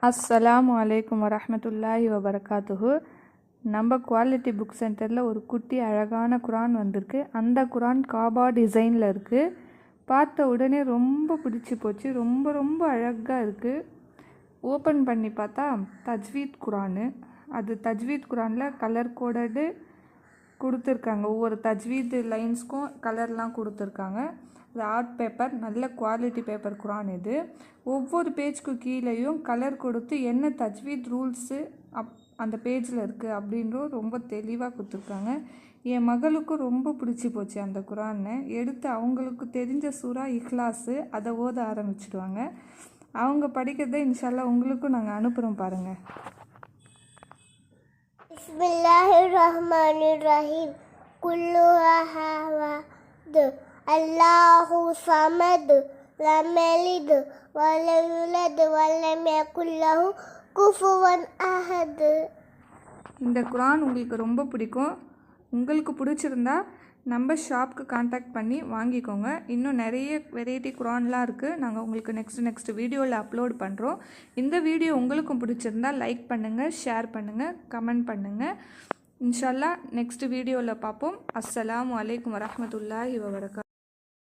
அஸ்ஸலாமு அலைக்கும் வரஹ்மத்துல்லாஹி வபரகாத்துஹு. நம்ம குவாலிட்டி புக் சென்டரில் ஒரு குட்டி அழகான குரான் வந்திருக்கு. அந்த குரான் காபா டிசைனில் இருக்குது. பார்த்த உடனே ரொம்ப பிடிச்சி போச்சு. ரொம்ப ரொம்ப அழகாக இருக்குது. ஓப்பன் பண்ணி பார்த்தா தஜ்வீத் குரானு. அது தஜ்வீத் குரானில் கலர் கோடடு கொடுத்துருக்காங்க. ஒவ்வொரு தஜ்வீத் லைன்ஸ்க்கும் கலர்லாம் கொடுத்துருக்காங்க. இது ஆர்ட் பேப்பர், நல்ல குவாலிட்டி பேப்பர் குரான் இது. ஒவ்வொரு பேஜ்க்கு கீழேயும் கலர் கொடுத்து என்ன தஜ்வீத் ரூல்ஸு அந்த பேஜில் இருக்குது அப்படின்றும் ரொம்ப தெளிவாக கொடுத்துருக்காங்க. என் மகளுக்கும் ரொம்ப பிடிச்சி போச்சு அந்த குரானை. எடுத்து அவங்களுக்கு தெரிஞ்ச சூரா இஹ்லாஸு அதை ஓத ஆரம்பிச்சிடுவாங்க. அவங்க படிக்கிறத இன்ஷால்லா உங்களுக்கும் நாங்கள் அனுப்புகிறோம் பாருங்கள். பிஸ்மில்லாஹிர்ரஹ்மானிர்ரஹீம். குல்லு அஹது அல்லாஹு ஸமது லம் யலித் வலம் யூலத் வலம் யகுல் லஹு குஃபுவன் அஹத். இந்த குரான் உங்களுக்கு ரொம்ப பிடிக்கும். உங்களுக்கு பிடிச்சிருந்தா நம்ம ஷாப்க்கு கான்டாக்ட் பண்ணி வாங்கிக்கோங்க. இன்னும் நிறைய வெரைட்டி குரான்லாம் இருக்குது. நாங்கள் உங்களுக்கு நெக்ஸ்ட் வீடியோவில் அப்லோட் பண்ணுறோம். இந்த வீடியோ உங்களுக்கும் பிடிச்சிருந்தா லைக் பண்ணுங்கள், ஷேர் பண்ணுங்கள், கமெண்ட் பண்ணுங்கள். இன்ஷா அல்லாஹ் நெக்ஸ்ட் வீடியோவில் பார்ப்போம். அஸ்ஸலாமு அலைக்கும் வரஹ்மத்துல்லாஹி வபரகாத்துஹு.